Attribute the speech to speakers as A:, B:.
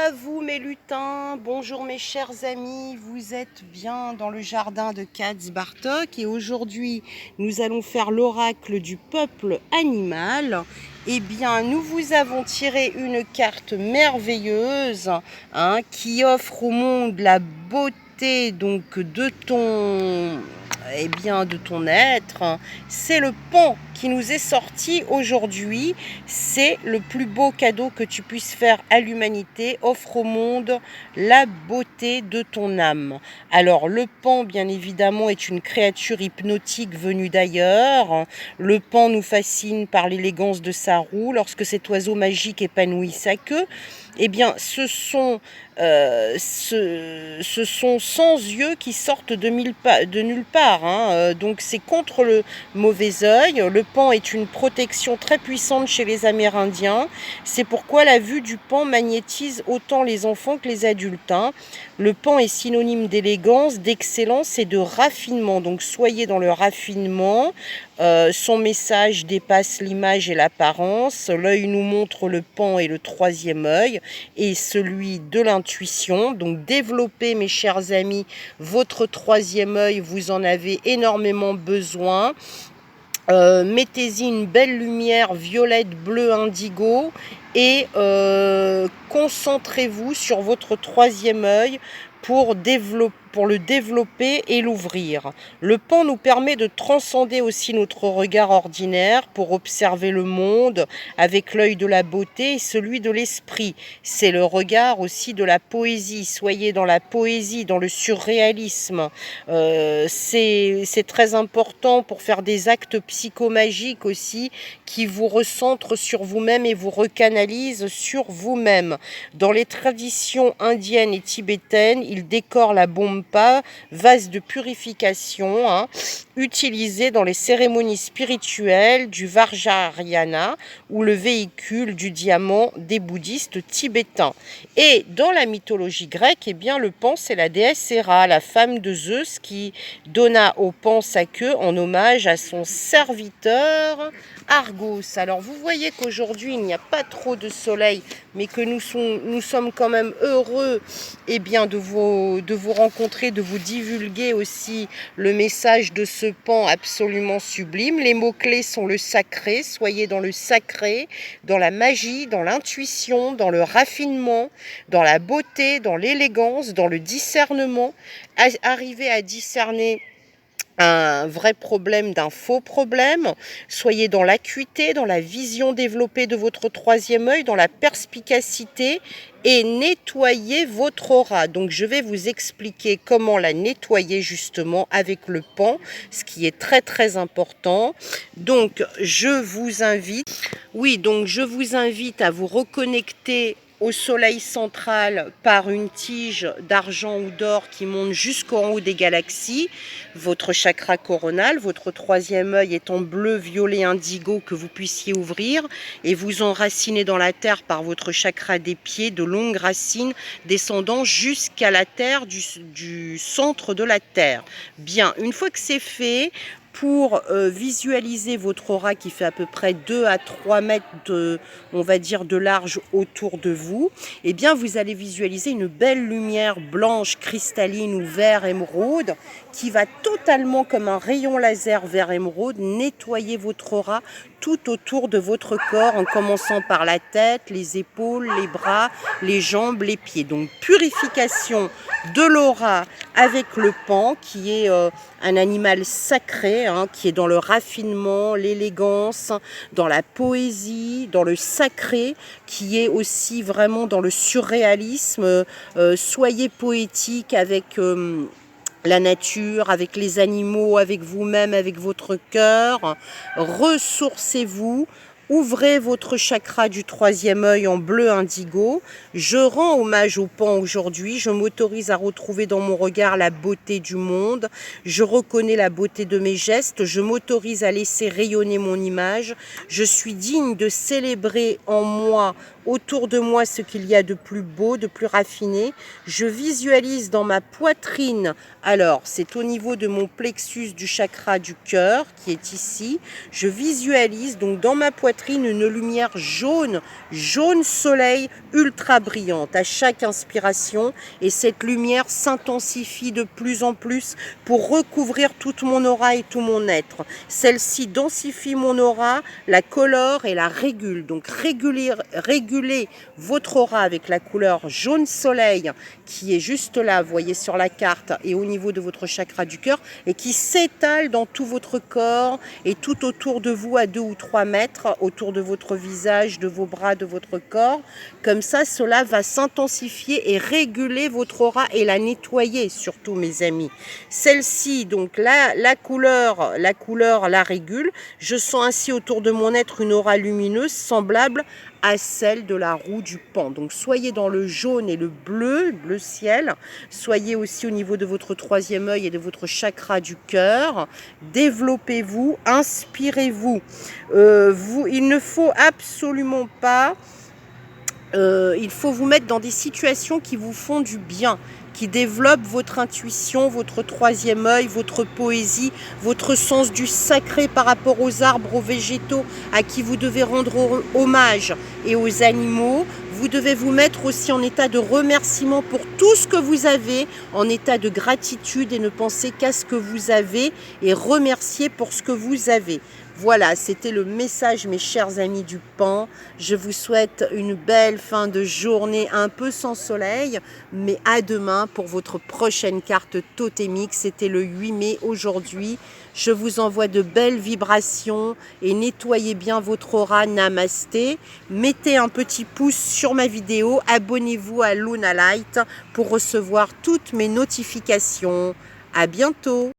A: à vous mes lutins, bonjour mes chers amis, vous êtes bien dans le jardin de Katz Bartok et aujourd'hui nous allons faire l'oracle du peuple animal. Eh bien nous vous avons tiré une carte merveilleuse qui offre au monde la beauté donc de ton être. C'est le pan qui nous est sorti aujourd'hui. C'est le plus beau cadeau que tu puisses faire à l'humanité. Offre au monde la beauté de ton âme. Alors le pan, bien évidemment, est une créature hypnotique venue d'ailleurs. Le pan nous fascine par l'élégance de sa roue. Lorsque cet oiseau magique épanouit sa queue, eh bien ce sont 100 yeux qui sortent de nulle part. Donc c'est contre le mauvais œil. Le pan est une protection très puissante chez les Amérindiens. C'est pourquoi la vue du pan magnétise autant les enfants que les adultes. Le pan est synonyme d'élégance, d'excellence et de raffinement. Donc soyez dans le raffinement. Son message dépasse l'image et l'apparence. L'œil nous montre le pan et le troisième œil et celui de l'intuition. Donc développez, mes chers amis, votre troisième œil, vous en avez énormément besoin. Mettez-y une belle lumière violette, bleu, indigo et concentrez-vous sur votre troisième œil pour le développer et l'ouvrir. Le pan nous permet de transcender aussi notre regard ordinaire pour observer le monde avec l'œil de la beauté et celui de l'esprit. C'est le regard aussi de la poésie. Soyez dans la poésie, dans le surréalisme. C'est très important pour faire des actes psychomagiques aussi qui vous recentrent sur vous-même et vous recanalisent sur vous-même. Dans les traditions indiennes et tibétaines, il décore la bompa, vase de purification, utilisé dans les cérémonies spirituelles du Vajrayana ou le véhicule du diamant des bouddhistes tibétains. Et dans la mythologie grecque, eh bien, le pan, c'est la déesse Héra, la femme de Zeus, qui donna au pan sa queue en hommage à son serviteur Argos. Alors vous voyez qu'aujourd'hui il n'y a pas trop de soleil, mais que nous sommes quand même heureux de vous rencontrer, de vous divulguer aussi le message de ce pan absolument sublime. Les mots-clés sont le sacré, soyez dans le sacré, dans la magie, dans l'intuition, dans le raffinement, dans la beauté, dans l'élégance, dans le discernement. Arrivez à discerner un vrai problème d'un faux problème. Soyez dans l'acuité, dans la vision développée de votre troisième œil, dans la perspicacité et nettoyez votre aura. Donc je vais vous expliquer comment la nettoyer justement avec le pan, ce qui est très très important. Donc je vous invite à vous reconnecter au soleil central par une tige d'argent ou d'or qui monte jusqu'en haut des galaxies, votre chakra coronal, votre troisième œil est en bleu, violet, indigo que vous puissiez ouvrir et vous enraciner dans la terre par votre chakra des pieds, de longues racines descendant jusqu'à la terre, du centre de la terre. Bien, une fois que c'est fait, pour visualiser votre aura qui fait à peu près 2 à 3 mètres de large autour de vous, eh bien vous allez visualiser une belle lumière blanche, cristalline ou vert émeraude qui va totalement comme un rayon laser vert émeraude nettoyer votre aura tout autour de votre corps en commençant par la tête, les épaules, les bras, les jambes, les pieds. Donc purification de l'aura avec le pan qui est un animal sacré, qui est dans le raffinement, l'élégance, dans la poésie, dans le sacré, qui est aussi vraiment dans le surréalisme. Soyez poétique avec la nature, avec les animaux, avec vous-même, avec votre cœur. Ressourcez-vous. Ouvrez votre chakra du troisième œil en bleu indigo. Je rends hommage au pan aujourd'hui. Je m'autorise à retrouver dans mon regard la beauté du monde. Je reconnais la beauté de mes gestes. Je m'autorise à laisser rayonner mon image. Je suis digne de célébrer en moi, autour de moi, ce qu'il y a de plus beau, de plus raffiné. Je visualise dans ma poitrine. Alors, c'est au niveau de mon plexus du chakra du cœur qui est ici. Je visualise donc dans ma poitrine poitrine une lumière jaune, jaune soleil, ultra brillante à chaque inspiration. Et cette lumière s'intensifie de plus en plus pour recouvrir toute mon aura et tout mon être. Celle-ci densifie mon aura, la colore et la régule. Donc régulez votre aura avec la couleur jaune soleil qui est juste là, vous voyez sur la carte, et au niveau de votre chakra du cœur, et qui s'étale dans tout votre corps et tout autour de vous à 2 ou 3 mètres, autour de votre visage, de vos bras, de votre corps. Comme ça, cela va s'intensifier et réguler votre aura et la nettoyer, surtout mes amis. Celle-ci, donc là, la couleur la régule. Je sens ainsi autour de mon être une aura lumineuse semblable à celle de la roue du Pan. Donc soyez dans le jaune et le bleu ciel. Soyez aussi au niveau de votre 3e œil et de votre chakra du cœur. Développez-vous, inspirez-vous. Il ne faut absolument pas... il faut vous mettre dans des situations qui vous font du bien, qui développent votre intuition, votre 3e œil, votre poésie, votre sens du sacré par rapport aux arbres, aux végétaux à qui vous devez rendre hommage et aux animaux. Vous devez vous mettre aussi en état de remerciement pour tout ce que vous avez, en état de gratitude et ne penser qu'à ce que vous avez et remercier pour ce que vous avez. Voilà, c'était le message, mes chers amis du Pan. Je vous souhaite une belle fin de journée, un peu sans soleil, mais à demain pour votre prochaine carte totémique. C'était le 8 mai aujourd'hui. Je vous envoie de belles vibrations et nettoyez bien votre aura. Namasté. Mettez un petit pouce sur ma vidéo. Abonnez-vous à Luna Light pour recevoir toutes mes notifications. À bientôt.